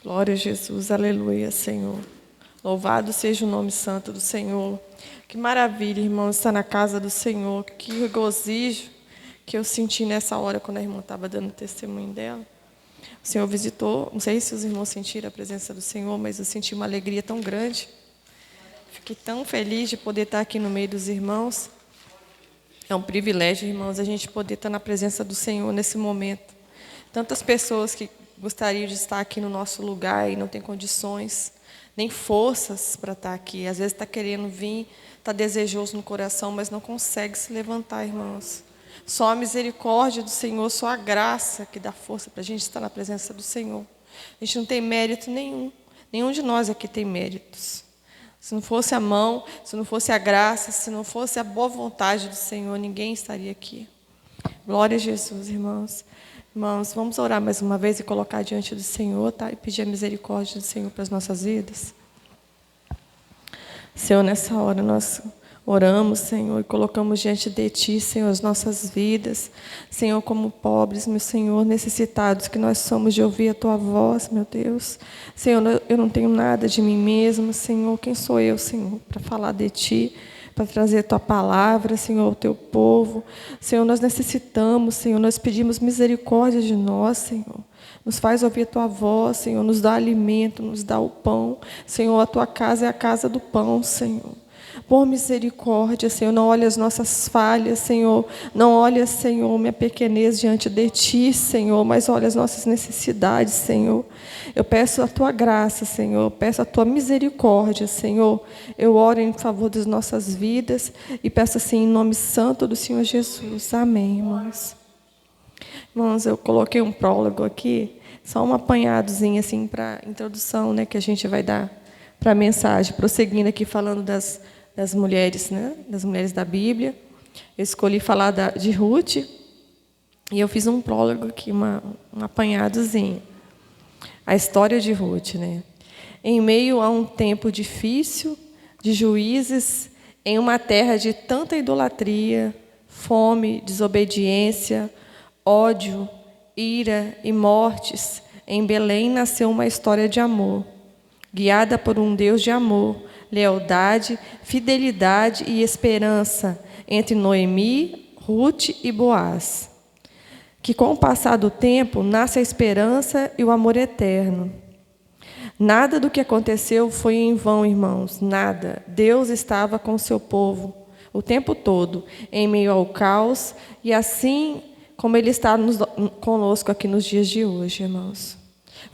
Glória a Jesus, aleluia, Senhor. Louvado seja o nome santo do Senhor. Que maravilha, irmão, estar na casa do Senhor. Que regozijo que eu senti nessa hora quando a irmã estava dando testemunho dela. O Senhor visitou, não sei se os irmãos sentiram a presença do Senhor, mas eu senti uma alegria tão grande. Fiquei tão feliz de poder estar aqui no meio dos irmãos. É um privilégio, irmãos, a gente poder estar na presença do Senhor nesse momento. Tantas pessoas que gostariam de estar aqui no nosso lugar e não tem condições, nem forças para estar aqui. Às vezes está querendo vir, está desejoso no coração, mas não consegue se levantar, irmãos. Só a misericórdia do Senhor, só a graça que dá força para a gente estar na presença do Senhor. A gente não tem mérito nenhum. Nenhum de nós aqui tem méritos. Se não fosse a mão, se não fosse a graça, se não fosse a boa vontade do Senhor, ninguém estaria aqui. Glória a Jesus, irmãos. Irmãos, vamos orar mais uma vez e colocar diante do Senhor, tá? E pedir a misericórdia do Senhor para as nossas vidas. Senhor, nessa hora nós oramos, Senhor, e colocamos diante de Ti, Senhor, as nossas vidas. Senhor, como pobres, meu Senhor, necessitados que nós somos de ouvir a Tua voz, meu Deus. Senhor, eu não tenho nada de mim mesma, Senhor. Quem sou eu, Senhor, para falar de Ti? Para trazer a Tua palavra, Senhor, ao Teu povo. Senhor, nós necessitamos, Senhor, nós pedimos misericórdia de nós, Senhor. Nos faz ouvir a Tua voz, Senhor, nos dá alimento, nos dá o pão. Senhor, a Tua casa é a casa do pão, Senhor. Por misericórdia, Senhor, não olhe as nossas falhas, Senhor. Não olhe, Senhor, minha pequenez diante de Ti, Senhor, mas olhe as nossas necessidades, Senhor. Eu peço a Tua graça, Senhor. Eu peço a Tua misericórdia, Senhor. Eu oro em favor das nossas vidas e peço assim em nome santo do Senhor Jesus. Amém, irmãos. Irmãos, eu coloquei um prólogo aqui, só um apanhadozinho assim para introdução, né, que a gente vai dar para a mensagem, prosseguindo aqui falando das mulheres, né, das mulheres da Bíblia. Eu escolhi falar de Ruth e eu fiz um prólogo aqui, um apanhadozinho. A história de Ruth, né? Em meio a um tempo difícil de juízes, em uma terra de tanta idolatria, fome, desobediência, ódio, ira e mortes, em Belém nasceu uma história de amor, guiada por um Deus de amor, lealdade, fidelidade e esperança entre Noemi, Ruth e Boaz. Que com o passar do tempo nasce a esperança e o amor eterno. Nada do que aconteceu foi em vão, irmãos, nada. Deus estava com o seu povo o tempo todo, em meio ao caos, e assim como Ele está conosco aqui nos dias de hoje, irmãos.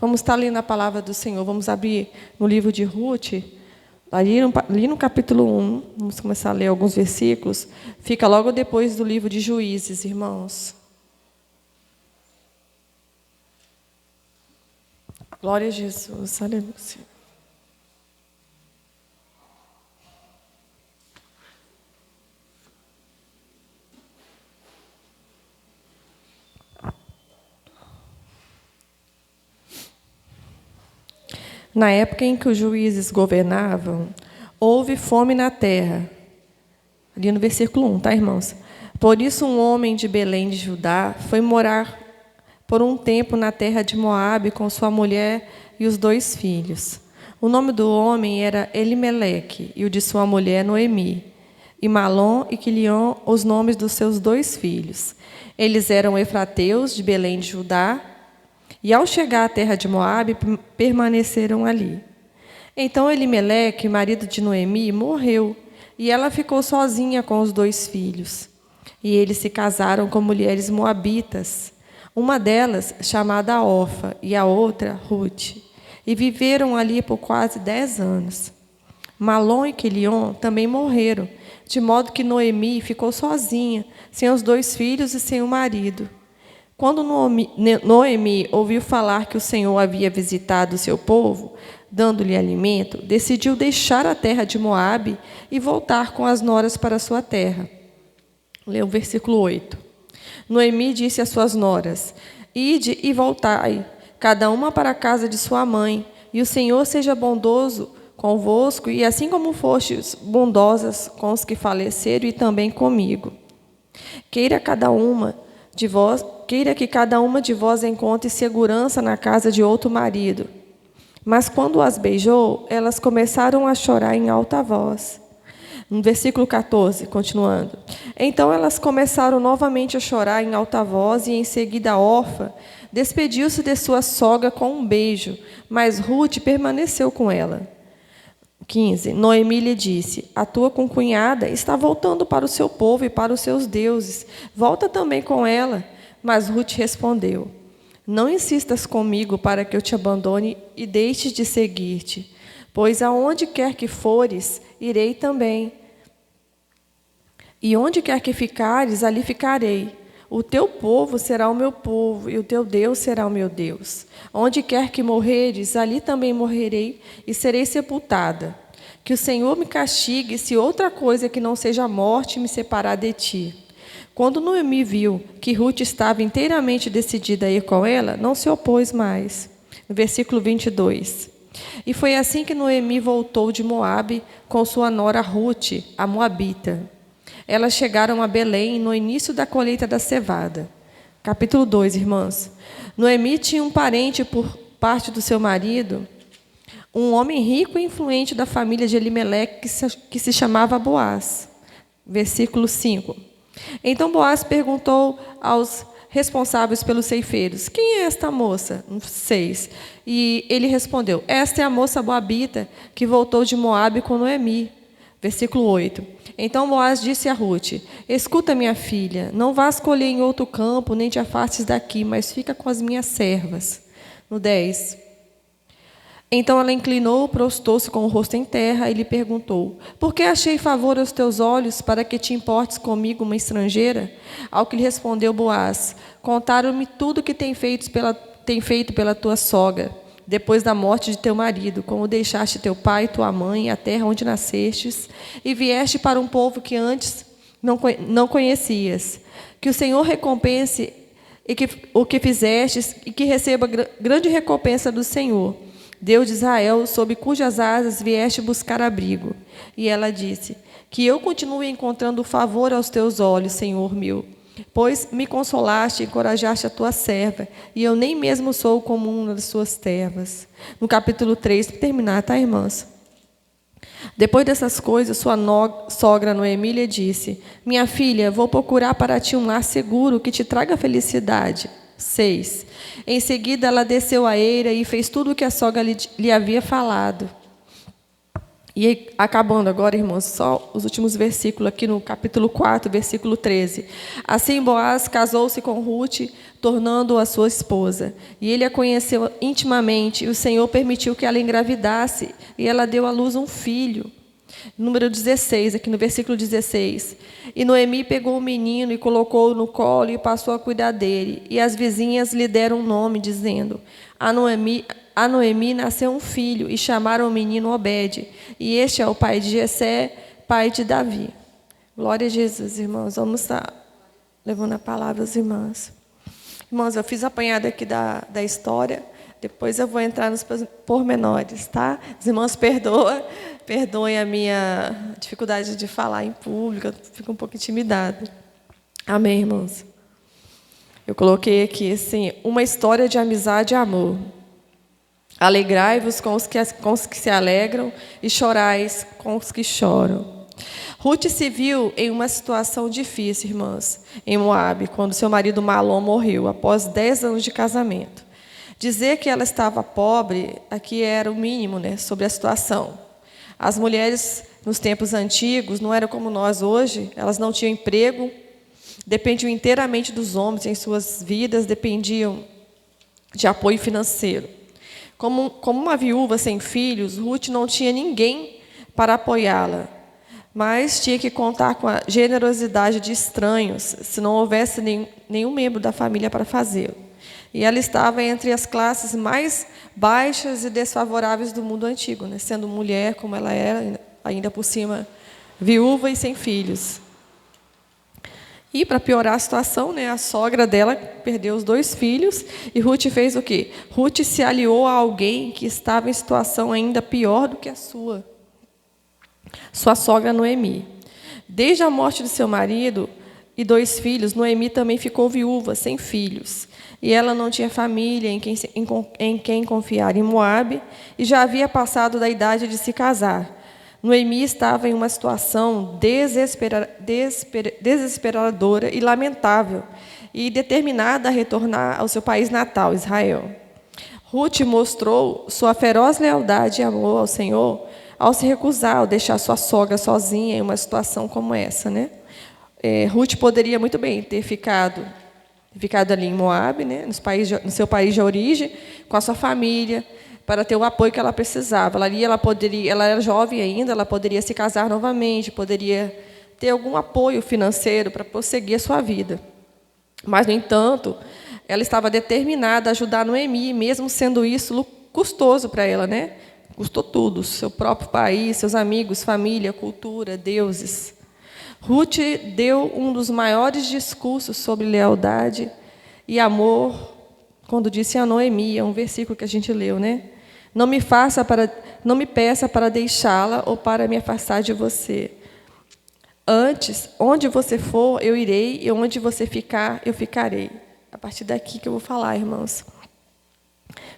Vamos estar lendo a palavra do Senhor. Vamos abrir no livro de Ruth, ali no capítulo 1. Vamos começar a ler alguns versículos. Fica logo depois do livro de Juízes, irmãos. Glória a Jesus. Aleluia. Na época em que os juízes governavam, houve fome na terra. Ali no versículo 1, tá, irmãos? Por isso um homem de Belém de Judá foi morar por um tempo na terra de Moabe com sua mulher e os 2 filhos. O nome do homem era Elimeleque e o de sua mulher Noemi. E Malom e Quilion, os nomes dos seus 2 filhos. Eles eram efrateus de Belém de Judá. E ao chegar à terra de Moabe, permaneceram ali. Então Elimeleque, marido de Noemi, morreu, e ela ficou sozinha com os 2 filhos. E eles se casaram com mulheres moabitas, uma delas chamada Orfa, e a outra Ruth, e viveram ali por quase 10 anos. Malom e Quilion também morreram, de modo que Noemi ficou sozinha, sem os 2 filhos e sem o marido. Quando Noemi ouviu falar que o Senhor havia visitado o seu povo, dando-lhe alimento, decidiu deixar a terra de Moabe e voltar com as noras para a sua terra. Lê o versículo 8. Noemi disse às suas noras: Ide e voltai, cada uma para a casa de sua mãe, e o Senhor seja bondoso convosco, e assim como fostes bondosas com os que faleceram e também comigo. Queira que cada uma de vós encontre segurança na casa de outro marido. Mas quando as beijou, elas começaram a chorar em alta voz. No versículo 14, continuando. Então elas começaram novamente a chorar em alta voz, e em seguida Orfa despediu-se de sua sogra com um beijo, mas Ruth permaneceu com ela. 15. Noemi lhe disse: a tua concunhada está voltando para o seu povo e para os seus deuses. Volta também com ela. Mas Ruth respondeu: não insistas comigo para que eu te abandone e deixe de seguir-te, pois aonde quer que fores, irei também. E onde quer que ficares, ali ficarei. O teu povo será o meu povo, e o teu Deus será o meu Deus. Onde quer que morreres, ali também morrerei, e serei sepultada. Que o Senhor me castigue, se outra coisa que não seja a morte me separar de ti. Quando Noemi viu que Ruth estava inteiramente decidida a ir com ela, não se opôs mais. No versículo 22. E foi assim que Noemi voltou de Moabe com sua nora Ruth, a moabita. Elas chegaram a Belém no início da colheita da cevada. Capítulo 2, irmãs. Noemi tinha um parente por parte do seu marido, um homem rico e influente da família de Elimeleque, que se chamava Boaz. Versículo 5. Então Boaz perguntou aos responsáveis pelos ceifeiros: quem é esta moça? 6. E ele respondeu: esta é a moça moabita que voltou de Moabe com Noemi. Versículo 8. Então Boaz disse a Ruth: escuta, minha filha, não vás colher em outro campo, nem te afastes daqui, mas fica com as minhas servas. No 10. Então ela inclinou, prostou-se com o rosto em terra e lhe perguntou: por que achei favor aos teus olhos, para que te importes comigo, uma estrangeira? Ao que lhe respondeu Boaz: contaram-me tudo que tem feito pela tua sogra, depois da morte de teu marido, como deixaste teu pai, tua mãe, a terra onde nascestes, e vieste para um povo que antes não conhecias. Que o Senhor recompense o que fizestes, e que receba grande recompensa do Senhor, Deus de Israel, sob cujas asas vieste buscar abrigo. E ela disse: que eu continue encontrando favor aos teus olhos, Senhor meu, pois me consolaste e encorajaste a tua serva, e eu nem mesmo sou como uma das suas servas. No capítulo 3, para terminar, tá, irmãs? Depois dessas coisas, sua sogra Noemi lhe disse: minha filha, vou procurar para ti um lar seguro que te traga felicidade. 6. Em seguida, ela desceu a eira e fez tudo o que a sogra lhe havia falado. E acabando agora, irmãos, só os últimos versículos aqui no capítulo 4, versículo 13. Assim Boaz casou-se com Ruth, tornando-a sua esposa. E ele a conheceu intimamente, e o Senhor permitiu que ela engravidasse, e ela deu à luz um filho. Número 16, aqui no versículo 16. E Noemi pegou o menino e colocou-o no colo e passou a cuidar dele. E as vizinhas lhe deram um nome, dizendo: a Noemi nasceu um filho, e chamaram o menino Obed. E este é o pai de Jessé, pai de Davi. Glória a Jesus, irmãos. Vamos estar levando a palavra às irmãs. Irmãos, eu fiz apanhado aqui da história. Depois eu vou entrar nos pormenores, tá? Os irmãos perdoem a minha dificuldade de falar em público, eu fico um pouco intimidada. Amém, irmãos? Eu coloquei aqui, assim, uma história de amizade e amor. Alegrai-vos com os que se alegram e chorais com os que choram. Ruth se viu em uma situação difícil, irmãs, em Moabe, quando seu marido Malom morreu, após 10 anos de casamento. Dizer que ela estava pobre, aqui era o mínimo, né, sobre a situação. As mulheres, nos tempos antigos, não eram como nós hoje, elas não tinham emprego, dependiam inteiramente dos homens em suas vidas, dependiam de apoio financeiro. Como uma viúva sem filhos, Ruth não tinha ninguém para apoiá-la, mas tinha que contar com a generosidade de estranhos, se não houvesse nenhum membro da família para fazê-lo. E ela estava entre as classes mais baixas e desfavoráveis do mundo antigo, né? Sendo mulher, como ela era, ainda por cima, viúva e sem filhos. E, para piorar a situação, né, a sogra dela perdeu os 2 filhos, e Ruth fez o quê? Ruth se aliou a alguém que estava em situação ainda pior do que a sua sogra Noemi. Desde a morte de seu marido, e 2 filhos, Noemi também ficou viúva, sem filhos. E ela não tinha família em quem confiar em Moabe, e já havia passado da idade de se casar. Noemi estava em uma situação desesperadora e lamentável, e determinada a retornar ao seu país natal, Israel. Ruth mostrou sua feroz lealdade e amor ao Senhor ao se recusar, ao deixar sua sogra sozinha em uma situação como essa, né? Ruth poderia muito bem ter ficado ali em Moabe, né, no seu país de origem, com a sua família, para ter o apoio que ela precisava. Ela era jovem ainda, ela poderia se casar novamente, poderia ter algum apoio financeiro para prosseguir a sua vida. Mas, no entanto, ela estava determinada a ajudar Noemi, mesmo sendo isso custoso para ela, né? Custou tudo, seu próprio país, seus amigos, família, cultura, deuses. Ruth deu um dos maiores discursos sobre lealdade e amor, quando disse a Noemi, é um versículo que a gente leu, né? Não me peça para deixá-la ou para me afastar de você. Antes, onde você for, eu irei, e onde você ficar, eu ficarei. A partir daqui que eu vou falar, irmãos.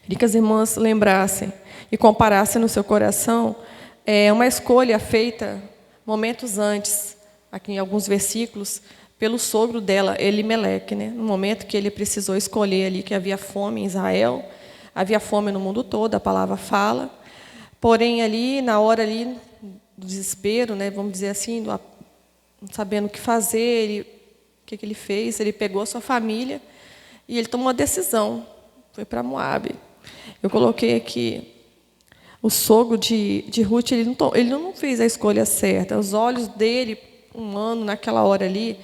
Queria que as irmãs lembrassem e comparassem no seu coração uma escolha feita momentos antes, aqui em alguns versículos, pelo sogro dela, Elimeleque, né? No momento que ele precisou escolher ali que havia fome em Israel, havia fome no mundo todo, a palavra fala. Porém, ali, na hora ali do desespero, né, vamos dizer assim, não sabendo o que fazer, o que ele fez, ele pegou a sua família e ele tomou uma decisão, foi para Moabe. Eu coloquei aqui, o sogro de Ruth, ele não fez a escolha certa. Os olhos dele, humano, naquela hora ali,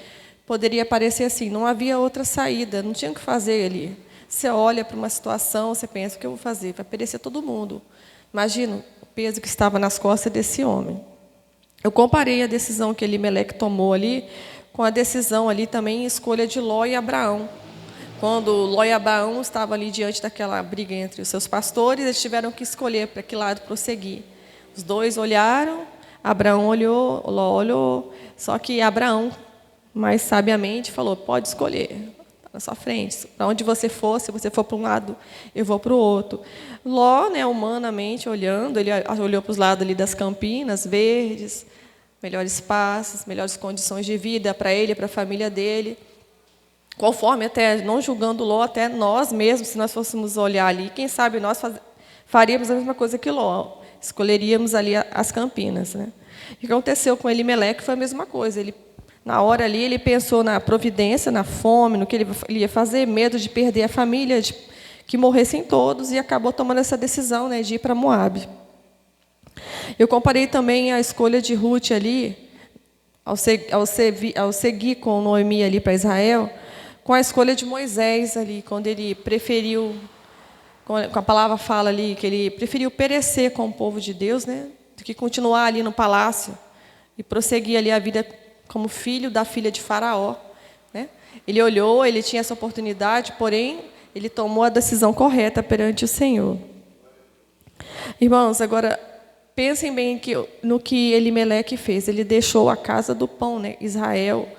poderia parecer assim, não havia outra saída, não tinha o que fazer ali. Você olha para uma situação, você pensa, o que eu vou fazer? Vai perecer todo mundo. Imagina o peso que estava nas costas desse homem. Eu comparei a decisão que Elimeleque tomou ali com a decisão ali também, escolha de Ló e Abraão. Quando Ló e Abraão estavam ali diante daquela briga entre os seus pastores, eles tiveram que escolher para que lado prosseguir. Os dois olharam, Abraão olhou, Ló olhou, só que Abraão, mais sabiamente, falou, pode escolher, está na sua frente. Para onde você for, se você for para um lado, eu vou para o outro. Ló, né, humanamente olhando, ele olhou para os lados ali das campinas verdes, melhores passos, melhores condições de vida para ele e para a família dele. Conforme, até não julgando Ló, até nós mesmos, se nós fôssemos olhar ali, quem sabe nós faríamos a mesma coisa que Ló, escolheríamos ali as campinas, né? O que aconteceu com Elimeleque foi a mesma coisa. Ele, na hora ali, ele pensou na providência, na fome, no que ele ia fazer, medo de perder a família, de que morressem todos, e acabou tomando essa decisão, né, de ir para Moabe. Eu comparei também a escolha de Ruth ali, ao seguir com Noemi ali para Israel, com a escolha de Moisés ali, quando ele preferiu, com a palavra fala ali, que ele preferiu perecer com o povo de Deus, né, do que continuar ali no palácio e prosseguir ali a vida como filho da filha de Faraó, né? Ele olhou, ele tinha essa oportunidade, porém, ele tomou a decisão correta perante o Senhor. Irmãos, agora, pensem bem no que Elimeleque fez. Ele deixou a casa do pão, né? Israel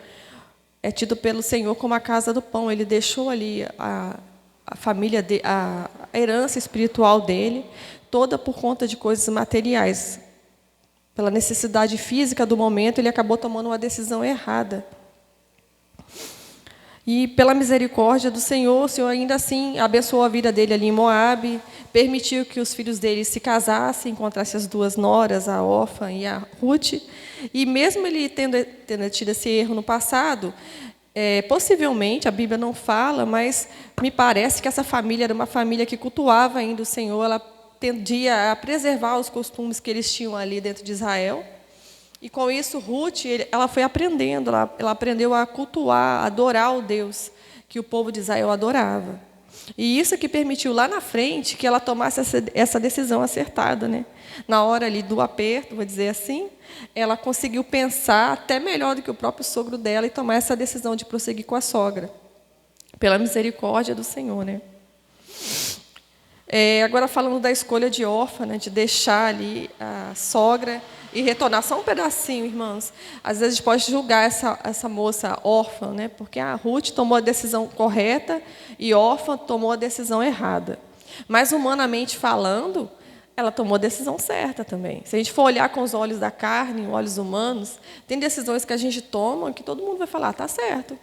é tido pelo Senhor como a casa do pão. Ele deixou ali a família, a herança espiritual dele, toda por conta de coisas materiais. Pela necessidade física do momento, ele acabou tomando uma decisão errada. E pela misericórdia do Senhor, o Senhor ainda assim abençoou a vida dele ali em Moabe, permitiu que os filhos dele se casassem, encontrassem as 2 noras, a Orfa e a Ruth. E mesmo ele tendo tido esse erro no passado, possivelmente, a Bíblia não fala, mas me parece que essa família era uma família que cultuava ainda o Senhor, ela tendia a preservar os costumes que eles tinham ali dentro de Israel. E com isso, Ruth, ela foi aprendendo, ela aprendeu a cultuar, a adorar o Deus que o povo de Israel adorava. E isso que permitiu lá na frente que ela tomasse essa decisão acertada, né? Na hora ali do aperto, vou dizer assim, ela conseguiu pensar até melhor do que o próprio sogro dela e tomar essa decisão de prosseguir com a sogra, pela misericórdia do Senhor, né? Agora falando da escolha de Orfa, né, de deixar ali a sogra e retornar só um pedacinho, irmãos. Às vezes a gente pode julgar essa moça órfã, né? Porque a Ruth tomou a decisão correta e órfã tomou a decisão errada. Mas, humanamente falando, ela tomou a decisão certa também. Se a gente for olhar com os olhos da carne, olhos humanos, tem decisões que a gente toma que todo mundo vai falar, está certo.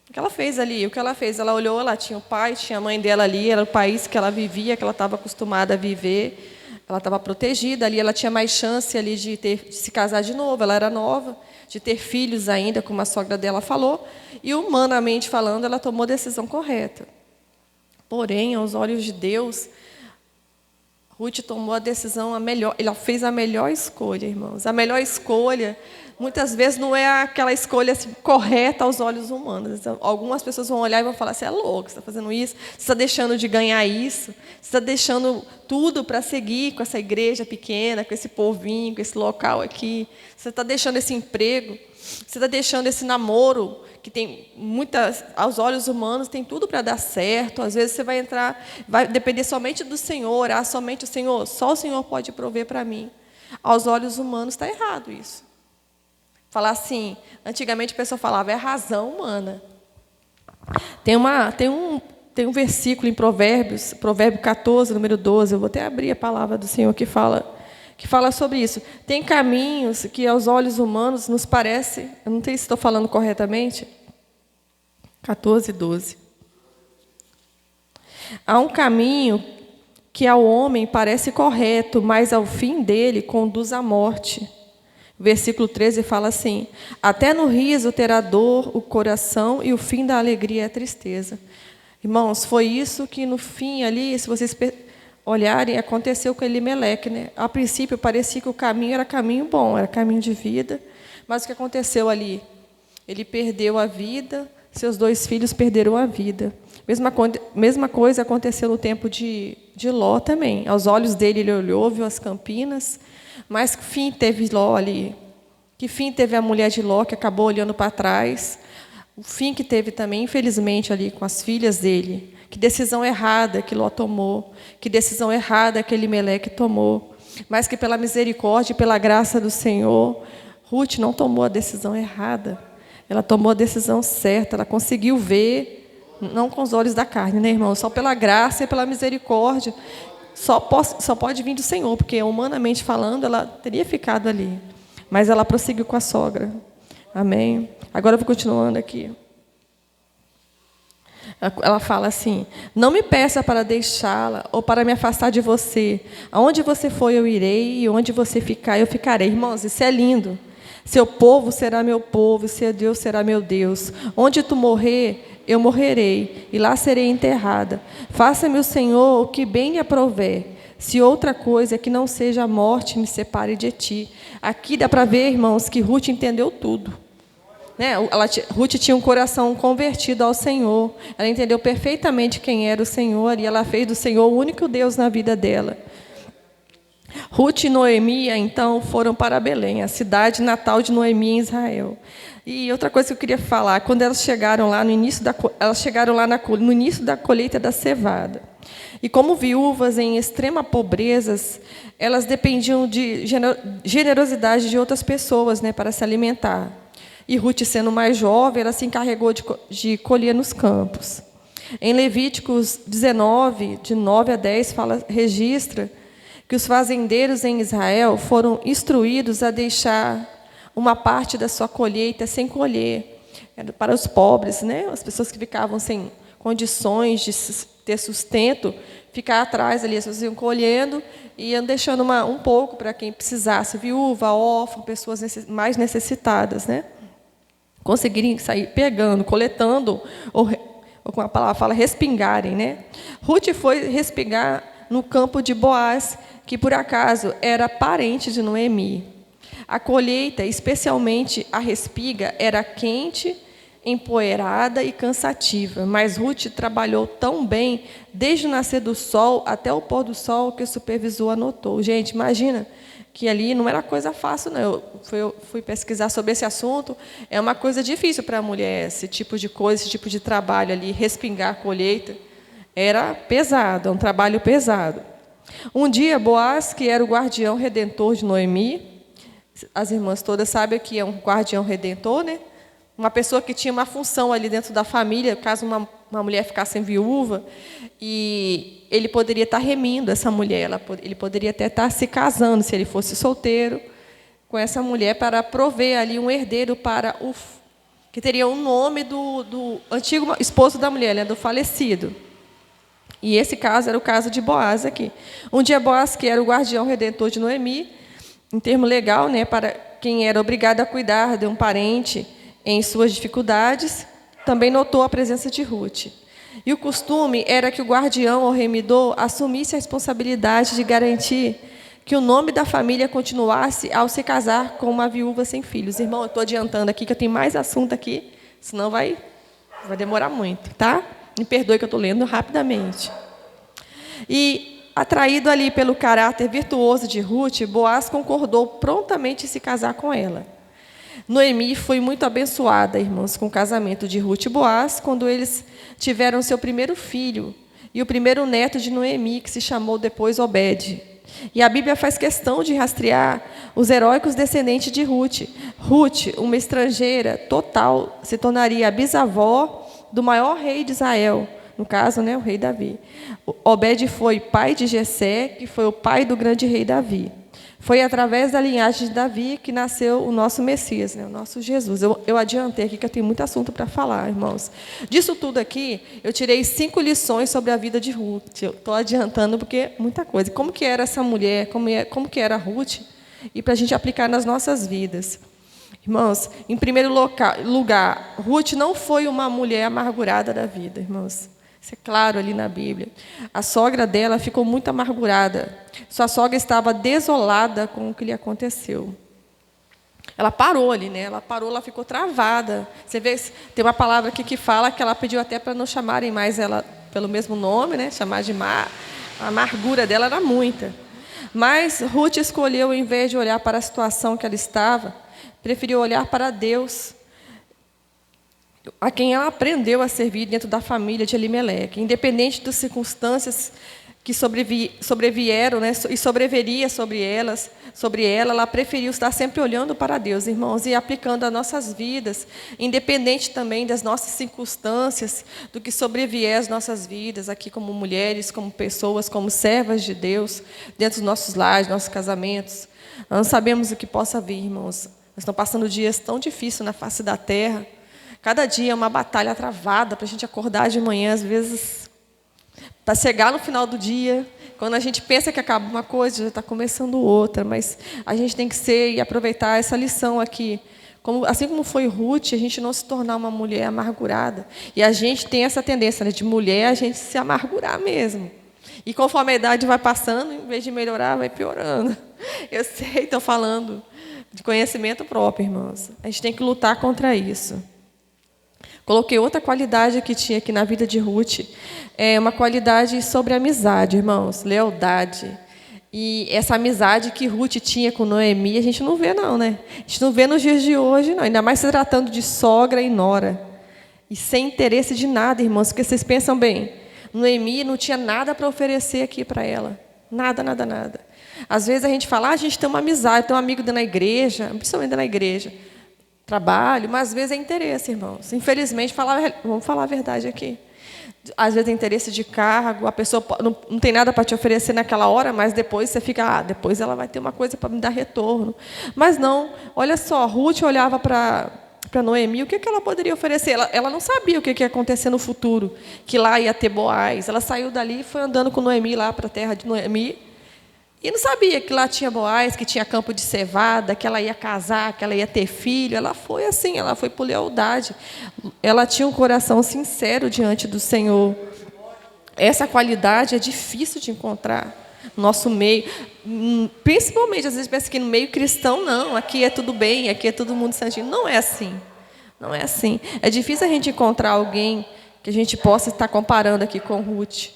O que ela fez ali? O que ela fez? Ela olhou, ela tinha o pai, tinha a mãe dela ali, era o país que ela vivia, que ela estava acostumada a viver. Ela estava protegida ali, ela tinha mais chance ali de se casar de novo, ela era nova, de ter filhos ainda, como a sogra dela falou. E, humanamente falando, ela tomou a decisão correta. Porém, aos olhos de Deus, Ruth tomou a decisão, ela fez a melhor escolha, irmãos. A melhor escolha, muitas vezes, não é aquela escolha assim, correta aos olhos humanos. Algumas pessoas vão olhar e vão falar, você é louco, você está fazendo isso, você está deixando de ganhar isso, você está deixando tudo para seguir com essa igreja pequena, com esse povinho, com esse local aqui. Você está deixando esse emprego, você está deixando esse namoro, que tem muitas, aos olhos humanos, tem tudo para dar certo. Às vezes você vai entrar, vai depender somente do Senhor, orar somente o Senhor, só o Senhor pode prover para mim. Aos olhos humanos está errado isso. Falar assim, antigamente a pessoa falava, é razão humana. Tem um versículo em Provérbios, Provérbio 14, número 12, eu vou até abrir a palavra do Senhor que fala sobre isso. Tem caminhos que aos olhos humanos nos parece, eu não sei se estou falando corretamente, 14, 12. Há um caminho que ao homem parece correto, mas ao fim dele conduz à morte. Versículo 13 fala assim, até no riso terá dor o coração e o fim da alegria é a tristeza. Irmãos, foi isso que no fim ali, se vocês olharem, aconteceu com Elimeleque, né? A princípio parecia que o caminho era caminho bom, era caminho de vida, mas o que aconteceu ali? Ele perdeu a vida, seus 2 filhos perderam a vida. Mesma coisa aconteceu no tempo de Ló também. Aos olhos dele, ele olhou, viu as campinas, mas que fim teve Ló ali? Que fim teve a mulher de Ló, que acabou olhando para trás? O fim que teve também, infelizmente, ali com as filhas dele. Que decisão errada que Ló tomou, que decisão errada que Elimeleque tomou, mas que pela misericórdia e pela graça do Senhor, Ruth não tomou a decisão errada, ela tomou a decisão certa, ela conseguiu ver, não com os olhos da carne, né, irmão? Só pela graça e pela misericórdia, só pode vir do Senhor, porque humanamente falando, ela teria ficado ali, mas ela prosseguiu com a sogra, amém? Agora eu vou continuando aqui. Ela fala assim, não me peça para deixá-la ou para me afastar de você. Aonde você for, eu irei, e onde você ficar, eu ficarei. Irmãos, isso é lindo. Seu povo será meu povo, seu Deus será meu Deus. Onde tu morrer, eu morrerei, e lá serei enterrada. Faça-me o Senhor o que bem lhe aprouver. Se outra coisa que não seja a morte me separe de ti. Aqui dá para ver, irmãos, que Ruth entendeu tudo. Né? Ruth tinha um coração convertido ao Senhor. Ela entendeu perfeitamente quem era o Senhor e ela fez do Senhor o único Deus na vida dela. Ruth e Noemi, então, foram para Belém, a cidade natal de Noemi em Israel. E outra coisa que eu queria falar, quando elas chegaram lá no início no início da colheita da cevada. E como viúvas em extrema pobreza, elas dependiam de generosidade de outras pessoas, né, para se alimentar. E Ruth, sendo mais jovem, ela se encarregou de colher nos campos. Em Levíticos 19, de 9 a 10, registra que os fazendeiros em Israel foram instruídos a deixar uma parte da sua colheita sem colher. Era para os pobres, né? As pessoas que ficavam sem condições de ter sustento, ficar atrás ali, as pessoas iam colhendo e iam deixando um pouco para quem precisasse, viúva, órfã, pessoas mais necessitadas, né? Conseguirem sair pegando, coletando, ou como a palavra fala, respingarem, né? Ruth foi respingar no campo de Boaz, que por acaso era parente de Noemi. A colheita, especialmente a respiga, era quente, empoeirada e cansativa, mas Ruth trabalhou tão bem, desde o nascer do sol até o pôr do sol, que o supervisor anotou. Gente, imagina que ali não era coisa fácil, não. Eu fui pesquisar sobre esse assunto, é uma coisa difícil para a mulher, esse tipo de coisa, esse tipo de trabalho ali, respingar a colheita, era pesado, é um trabalho pesado. Um dia, Boaz, que era o guardião redentor de Noemi, As irmãs todas sabem que é um guardião redentor, né? Uma pessoa que tinha uma função ali dentro da família, caso uma mulher ficasse viúva, e ele poderia estar remindo essa mulher, ele poderia até estar se casando, se ele fosse solteiro, com essa mulher, para prover ali um herdeiro para que teria o nome do antigo esposo da mulher, né, do falecido. E esse caso era o caso de Boaz aqui. Um dia, Boaz, que era o guardião redentor de Noemi, em termo legal, né, para quem era obrigado a cuidar de um parente em suas dificuldades, também notou a presença de Ruth. E o costume era que o guardião ou remidor assumisse a responsabilidade de garantir que o nome da família continuasse ao se casar com uma viúva sem filhos. Irmão, eu estou adiantando aqui, que eu tenho mais assunto aqui, senão vai demorar muito, tá? Me perdoe que eu estou lendo rapidamente. E, atraído ali pelo caráter virtuoso de Ruth, Boaz concordou prontamente em se casar com ela. Noemi foi muito abençoada, irmãos, com o casamento de Ruth e Boaz, quando eles tiveram seu primeiro filho, e o primeiro neto de Noemi, que se chamou depois Obed. E a Bíblia faz questão de rastrear os heróicos descendentes de Ruth. Ruth, uma estrangeira total, se tornaria a bisavó do maior rei de Israel, no caso, né, o rei Davi. Obed foi pai de Jessé, que foi o pai do grande rei Davi. Foi através da linhagem de Davi que nasceu o nosso Messias, né, o nosso Jesus. Eu adiantei aqui, que eu tenho muito assunto para falar, irmãos. Disso tudo aqui, eu tirei 5 lições sobre a vida de Ruth. Eu estou adiantando porque muita coisa. Como que era essa mulher, como que era Ruth, e para a gente aplicar nas nossas vidas. Irmãos, em primeiro lugar, Ruth não foi uma mulher amargurada da vida, irmãos. Isso é claro ali na Bíblia. A sogra dela ficou muito amargurada. Sua sogra estava desolada com o que lhe aconteceu. Ela parou ali, né? Ela ficou travada. Você vê, tem uma palavra aqui que fala que ela pediu até para não chamarem mais ela pelo mesmo nome, né? Chamar de Mar. A amargura dela era muita. Mas Ruth escolheu, em vez de olhar para a situação que ela estava, preferiu olhar para Deus, a quem ela aprendeu a servir dentro da família de Elimeleque. Independente das circunstâncias que sobrevieram, né, e sobreveria sobre ela, ela preferiu estar sempre olhando para Deus, irmãos, e aplicando as nossas vidas, independente também das nossas circunstâncias, do que sobrevier às nossas vidas, aqui como mulheres, como pessoas, como servas de Deus, dentro dos nossos lares, nossos casamentos. Nós não sabemos o que possa vir, irmãos. Nós estamos passando dias tão difíceis na face da terra. Cada dia é uma batalha travada para a gente acordar de manhã, às vezes, para chegar no final do dia. Quando a gente pensa que acaba uma coisa, já está começando outra. Mas a gente tem que ser e aproveitar essa lição aqui. Assim como foi Ruth, a gente não se tornar uma mulher amargurada. E a gente tem essa tendência, né, de mulher a gente se amargurar mesmo. E conforme a idade vai passando, em vez de melhorar, vai piorando. Eu sei, estou falando de conhecimento próprio, irmãos. A gente tem que lutar contra isso. Coloquei outra qualidade que tinha aqui na vida de Ruth. É uma qualidade sobre amizade, irmãos, lealdade. E essa amizade que Ruth tinha com Noemi, a gente não vê, não, né? A gente não vê nos dias de hoje, não. Ainda mais se tratando de sogra e nora. E sem interesse de nada, irmãos, porque vocês pensam bem. Noemi não tinha nada para oferecer aqui para ela. Nada, nada, nada. Às vezes a gente fala, a gente tem uma amizade, tem um amigo dentro da igreja, principalmente dentro da igreja. Trabalho, mas às vezes é interesse, irmãos. Infelizmente, vamos falar a verdade aqui. Às vezes é interesse de cargo, a pessoa não tem nada para te oferecer naquela hora, mas depois você fica, depois ela vai ter uma coisa para me dar retorno. Mas não, olha só, Ruth olhava para Noemi, o que ela poderia oferecer? Ela não sabia o que ia acontecer no futuro, que lá ia ter Boaz. Ela saiu dali e foi andando com Noemi lá para a terra de Noemi, e não sabia que lá tinha Boaz, que tinha campo de cevada, que ela ia casar, que ela ia ter filho. Ela foi assim, ela foi por lealdade. Ela tinha um coração sincero diante do Senhor. Essa qualidade é difícil de encontrar no nosso meio. Principalmente, às vezes, pensa que no meio cristão, não. Aqui é tudo bem, aqui é todo mundo santinho. Não é assim. Não é assim. É difícil a gente encontrar alguém que a gente possa estar comparando aqui com Ruth,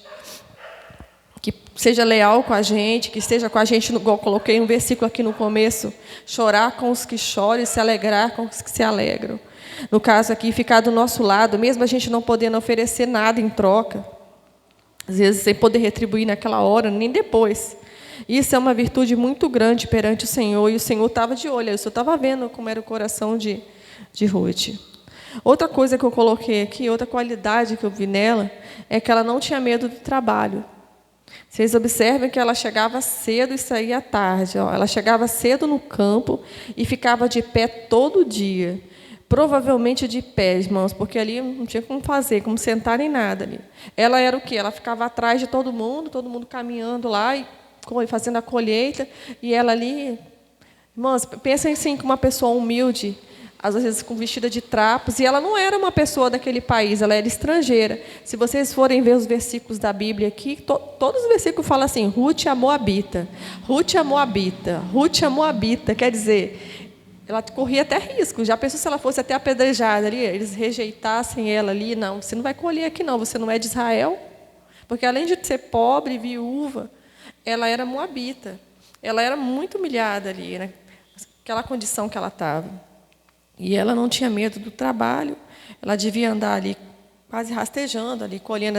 que seja leal com a gente, que esteja com a gente, igual eu coloquei um versículo aqui no começo, chorar com os que choram e se alegrar com os que se alegram. No caso aqui, ficar do nosso lado, mesmo a gente não podendo oferecer nada em troca, às vezes sem poder retribuir naquela hora, nem depois. Isso é uma virtude muito grande perante o Senhor, e o Senhor estava de olho, o Senhor estava vendo como era o coração de Ruth. Outra coisa que eu coloquei aqui, outra qualidade que eu vi nela, é que ela não tinha medo do trabalho. Vocês observem que ela chegava cedo e saía tarde. Ó. Ela chegava cedo no campo e ficava de pé todo dia. Provavelmente de pé, irmãos, porque ali não tinha como fazer, como sentar nem nada ali. Ela era o quê? Ela ficava atrás de todo mundo caminhando lá e fazendo a colheita, e ela ali... Irmãos, pensem assim, que uma pessoa humilde, às vezes com vestida de trapos, e ela não era uma pessoa daquele país, ela era estrangeira. Se vocês forem ver os versículos da Bíblia aqui, todos os versículos falam assim, Ruth a Moabita, Ruth a Moabita, Ruth a Moabita, quer dizer, ela corria até risco. Já pensou se ela fosse até apedrejada ali, eles rejeitassem ela ali, não, você não vai colher aqui não, você não é de Israel, porque além de ser pobre, viúva, ela era moabita, ela era muito humilhada ali, né? Aquela condição que ela estava. E ela não tinha medo do trabalho, ela devia andar ali quase rastejando, ali, colhendo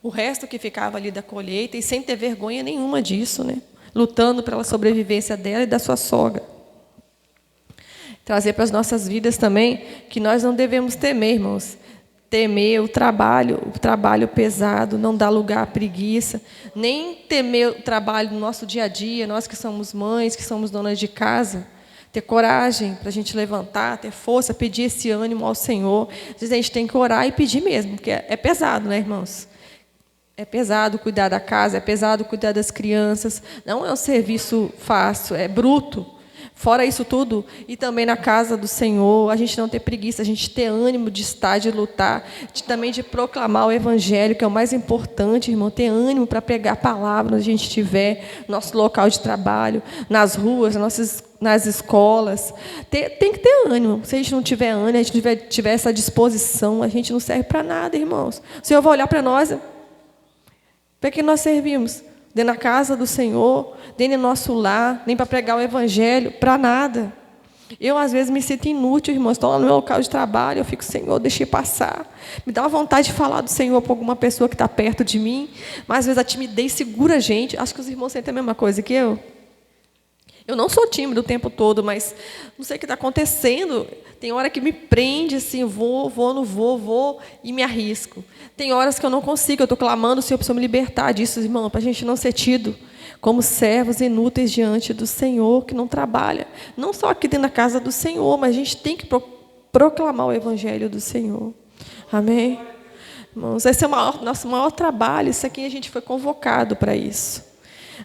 o resto que ficava ali da colheita, e sem ter vergonha nenhuma disso, né? Lutando pela sobrevivência dela e da sua sogra. Trazer para as nossas vidas também que nós não devemos temer, irmãos. Temer o trabalho pesado, não dá lugar à preguiça, nem temer o trabalho no nosso dia a dia, nós que somos mães, que somos donas de casa. Ter coragem para a gente levantar, ter força, pedir esse ânimo ao Senhor. Às vezes a gente tem que orar e pedir mesmo, porque é pesado, né, irmãos? É pesado cuidar da casa, é pesado cuidar das crianças. Não é um serviço fácil, é bruto. Fora isso tudo, e também na casa do Senhor, a gente não ter preguiça, a gente ter ânimo de estar, de lutar, também de proclamar o Evangelho, que é o mais importante, irmão, ter ânimo para pregar a palavra onde a gente estiver, no nosso local de trabalho, nas ruas, nas escolas. Tem que ter ânimo. Se a gente não tiver ânimo, a gente não tiver essa disposição, a gente não serve para nada, irmãos. O Senhor vai olhar para nós, para que nós servimos? Dentro da casa do Senhor, dentro do nosso lar, nem para pregar o Evangelho, para nada. Eu, às vezes, me sinto inútil, irmãos. Estou lá no meu local de trabalho, eu fico, Senhor, deixei passar. Me dá uma vontade de falar do Senhor para alguma pessoa que está perto de mim, mas, às vezes, a timidez segura a gente. Acho que os irmãos sentem a mesma coisa que eu. Eu não sou tímido o tempo todo, mas não sei o que está acontecendo. Tem hora que me prende, assim, não vou, e me arrisco. Tem horas que eu não consigo, eu estou clamando, Senhor, para me libertar disso, irmão, para a gente não ser tido como servos inúteis diante do Senhor, que não trabalha. Não só aqui dentro da casa do Senhor, mas a gente tem que proclamar o Evangelho do Senhor. Amém? Irmãos, esse é o nosso maior trabalho, isso aqui a gente foi convocado para isso.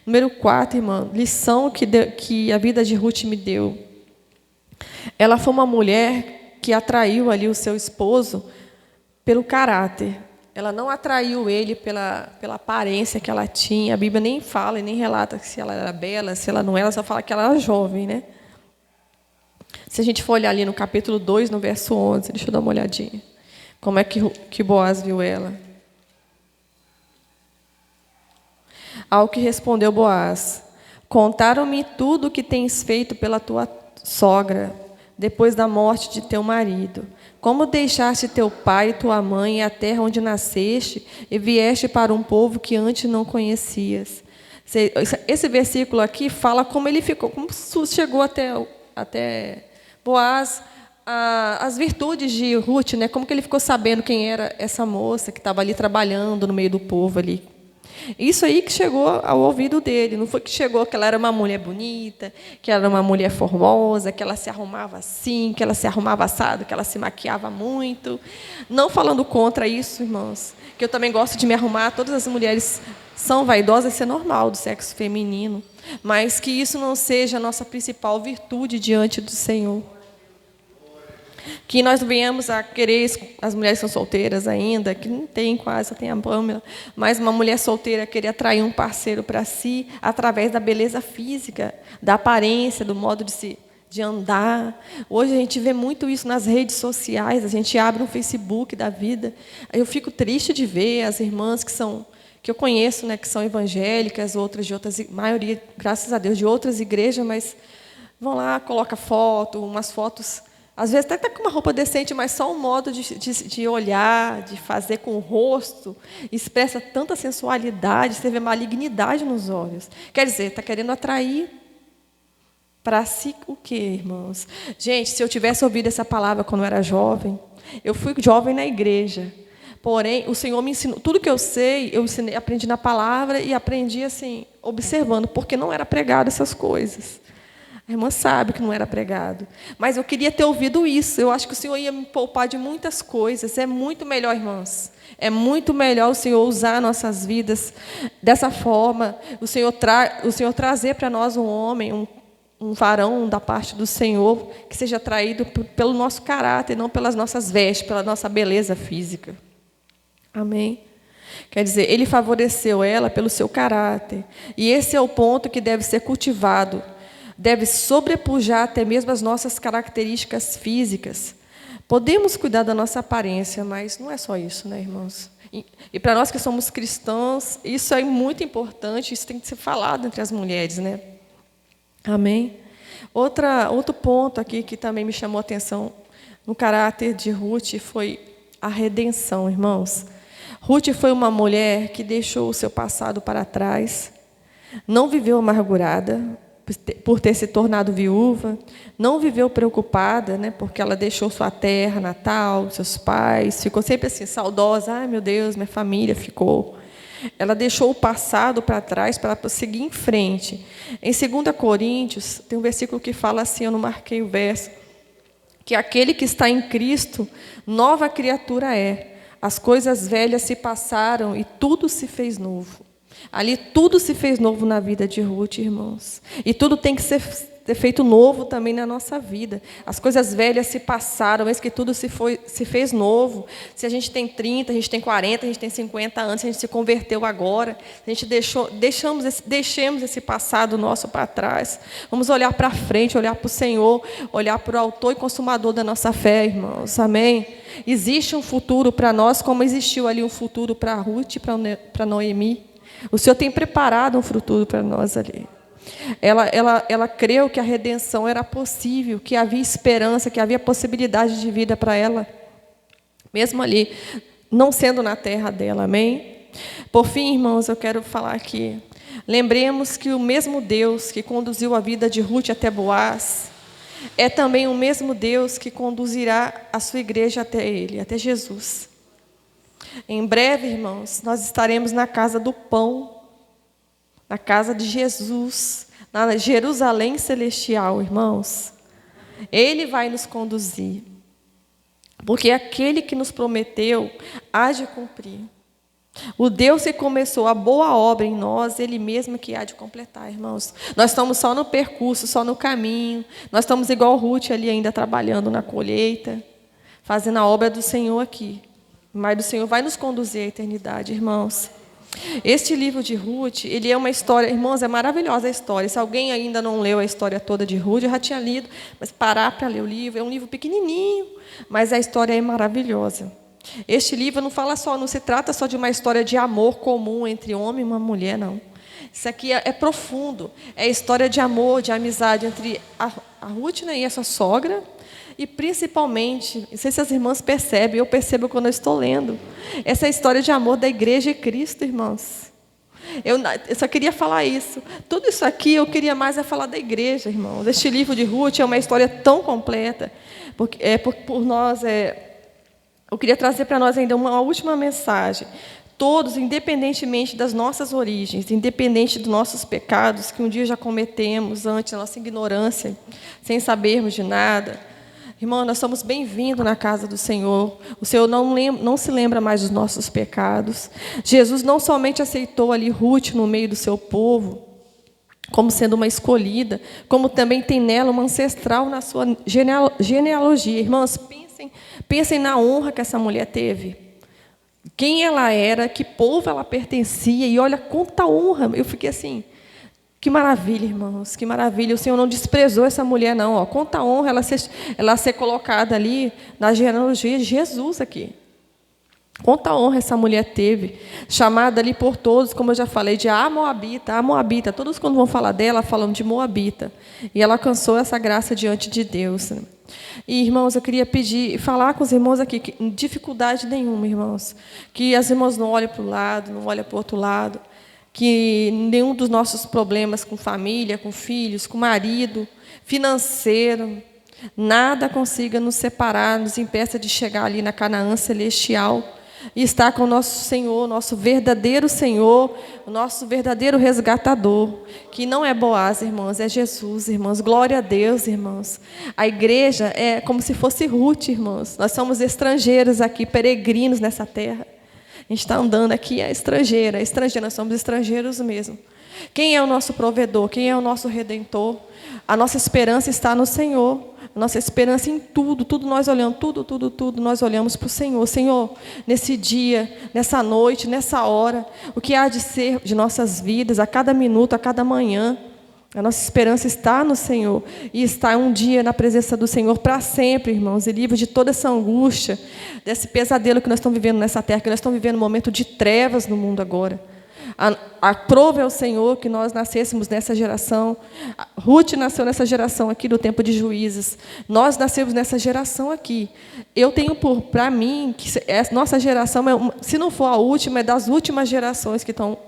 Número 4, irmã, lição que a vida de Ruth me deu. Ela foi uma mulher que atraiu ali o seu esposo pelo caráter. Ela não atraiu ele pela aparência que ela tinha. A Bíblia nem fala e nem relata se ela era bela, se ela não era, só fala que ela era jovem, né? Se a gente for olhar ali no capítulo 2, no verso 11, deixa eu dar uma olhadinha. Como é que Boaz viu ela? Ao que respondeu Boaz: contaram-me tudo o que tens feito pela tua sogra, depois da morte de teu marido. Como deixaste teu pai e tua mãe e a terra onde nasceste, e vieste para um povo que antes não conhecias. Esse versículo aqui fala como ele ficou, como chegou até Boaz, as virtudes de Ruth, né? Como que ele ficou sabendo quem era essa moça que estava ali trabalhando no meio do povo ali. Isso aí que chegou ao ouvido dele. Não foi que chegou que ela era uma mulher bonita, que ela era uma mulher formosa, que ela se arrumava assim, que ela se arrumava assado, que ela se maquiava muito. Não falando contra isso, irmãos, que eu também gosto de me arrumar. Todas as mulheres são vaidosas, isso é normal do sexo feminino. Mas que isso não seja a nossa principal virtude diante do Senhor. Que nós venhamos a querer, as mulheres que são solteiras ainda, que não tem quase, só tem a Pâmela, mas uma mulher solteira querer atrair um parceiro para si através da beleza física, da aparência, do modo de andar. Hoje a gente vê muito isso nas redes sociais, a gente abre um Facebook da vida. Eu fico triste de ver as irmãs que eu conheço, né, que são evangélicas, outras de outras, maioria, graças a Deus, de outras igrejas, mas vão lá, coloca foto, umas fotos Às vezes até está com uma roupa decente, mas só um modo de olhar, de fazer com o rosto, expressa tanta sensualidade, você vê malignidade nos olhos. Quer dizer, está querendo atrair para si o quê, irmãos? Gente, se eu tivesse ouvido essa palavra quando eu era jovem, eu fui jovem na igreja. Porém, o Senhor me ensinou, tudo que eu sei, aprendi na palavra e aprendi assim, observando, porque não era pregado essas coisas. A irmã sabe que não era pregado. Mas eu queria ter ouvido isso. Eu acho que o Senhor ia me poupar de muitas coisas. É muito melhor, irmãs. É muito melhor o Senhor usar nossas vidas dessa forma. O Senhor trazer para nós um homem, um varão da parte do Senhor, que seja atraído pelo nosso caráter, não pelas nossas vestes, pela nossa beleza física. Amém? Quer dizer, Ele favoreceu ela pelo seu caráter. E esse é o ponto que deve ser cultivado. Deve sobrepujar até mesmo as nossas características físicas. Podemos cuidar da nossa aparência, mas não é só isso, né, irmãos? E para nós que somos cristãos, isso é muito importante, isso tem que ser falado entre as mulheres, né? Amém? Outro ponto aqui que também me chamou a atenção no caráter de Ruth foi a redenção, irmãos. Ruth foi uma mulher que deixou o seu passado para trás, não viveu amargurada por ter se tornado viúva, não viveu preocupada, né, porque ela deixou sua terra natal, seus pais, ficou sempre assim, saudosa, ai meu Deus, minha família ficou. Ela deixou o passado para trás para seguir em frente. Em 2 Coríntios, tem um versículo que fala assim, eu não marquei o verso, que aquele que está em Cristo, nova criatura é. As coisas velhas se passaram e tudo se fez novo. Ali tudo se fez novo na vida de Ruth, irmãos. E tudo tem que ser feito novo também na nossa vida. As coisas velhas se passaram, mas que tudo se fez novo. Se a gente tem 30, a gente tem 40, a gente tem 50 anos, a gente se converteu agora, a gente deixemos esse passado nosso para trás. Vamos olhar para frente, olhar para o Senhor, olhar para o autor e consumador da nossa fé, irmãos. Amém? Existe um futuro para nós, como existiu ali um futuro para Ruth e para Noemi. O Senhor tem preparado um futuro para nós ali. Ela creu que a redenção era possível, que havia esperança, que havia possibilidade de vida para ela, mesmo ali, não sendo na terra dela, amém? Por fim, irmãos, eu quero falar aqui, lembremos que o mesmo Deus que conduziu a vida de Ruth até Boaz, é também o mesmo Deus que conduzirá a sua igreja até Ele, até Jesus. Em breve, irmãos, nós estaremos na casa do pão, na casa de Jesus, na Jerusalém celestial, irmãos. Ele vai nos conduzir, porque aquele que nos prometeu há de cumprir. O Deus que começou a boa obra em nós, Ele mesmo que há de completar, irmãos. Nós estamos só no percurso, só no caminho. Nós estamos igual Ruth ali ainda trabalhando na colheita, fazendo a obra do Senhor aqui. Mas o Senhor vai nos conduzir à eternidade, irmãos. Este livro de Ruth, ele é uma história, irmãos, é maravilhosa a história. Se alguém ainda não leu a história toda de Ruth, eu já tinha lido, mas parar para ler o livro, é um livro pequenininho, mas a história é maravilhosa. Este livro não se trata só de uma história de amor comum entre homem e uma mulher, não. Isso aqui é profundo, é a história de amor, de amizade entre a Ruth, né, e a sua sogra, e principalmente, não sei se as irmãs percebem, eu percebo quando eu estou lendo, essa história de amor da igreja e Cristo, irmãos. Eu só queria falar isso. Tudo isso aqui eu queria mais falar da igreja, irmãos. Este livro de Ruth é uma história tão completa, porque eu queria trazer para nós ainda uma última mensagem. Todos, independentemente das nossas origens, independente dos nossos pecados, que um dia já cometemos antes da nossa ignorância, sem sabermos de nada, irmão, nós somos bem-vindos na casa do Senhor. O Senhor não se lembra mais dos nossos pecados. Jesus não somente aceitou ali Ruth no meio do seu povo, como sendo uma escolhida, como também tem nela uma ancestral na sua genealogia. Irmãos, pensem na honra que essa mulher teve. Quem ela era, que povo ela pertencia, e olha quanta honra. Eu fiquei assim, que maravilha, irmãos, que maravilha. O Senhor não desprezou essa mulher, não. Ó. Quanta honra ela ser colocada ali na genealogia de Jesus aqui. Quanta honra essa mulher teve, chamada ali por todos, como eu já falei, de a Moabita. Todos quando vão falar dela, falam de Moabita. E ela alcançou essa graça diante de Deus. Né? E, irmãos, eu queria pedir, falar com os irmãos aqui, que, dificuldade nenhuma, irmãos, que as irmãs não olhem para o lado, não olhem para o outro lado, que nenhum dos nossos problemas com família, com filhos, com marido, financeiro, nada consiga nos separar, nos impeça de chegar ali na Canaã celestial e estar com o nosso Senhor, nosso verdadeiro Senhor, o nosso verdadeiro resgatador, que não é Boaz, irmãos, é Jesus, irmãos. Glória a Deus, irmãos. A igreja é como se fosse Ruth, irmãos. Nós somos estrangeiros aqui, peregrinos nessa terra. A gente está andando aqui, é estrangeira, nós somos estrangeiros mesmo. Quem é o nosso provedor? Quem é o nosso redentor? A nossa esperança está no Senhor. A nossa esperança em tudo nós olhamos, tudo nós olhamos para o Senhor. Senhor, nesse dia, nessa noite, nessa hora, o que há de ser de nossas vidas, a cada minuto, a cada manhã, a nossa esperança está no Senhor. E está um dia na presença do Senhor para sempre, irmãos, e livre de toda essa angústia, desse pesadelo que nós estamos vivendo nessa terra, que nós estamos vivendo um momento de trevas no mundo agora. Aprove ao Senhor que nós nascêssemos nessa geração. Ruth nasceu nessa geração aqui do tempo de Juízes. Nós nascemos nessa geração aqui. Eu tenho para mim que nossa geração, se não for a última, é das últimas gerações que estão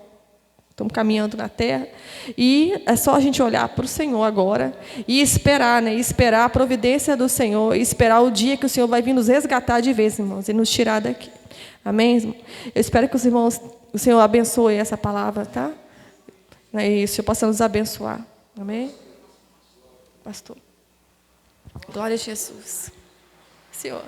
caminhando na terra. E é só a gente olhar para o Senhor agora e esperar, né? Esperar a providência do Senhor, e esperar o dia que o Senhor vai vir nos resgatar de vez, irmãos, e nos tirar daqui. Amém, irmão? Eu espero que os irmãos, o Senhor abençoe essa palavra, tá? É isso, eu possa nos abençoar. Amém? Pastor. Glória a Jesus. Senhor.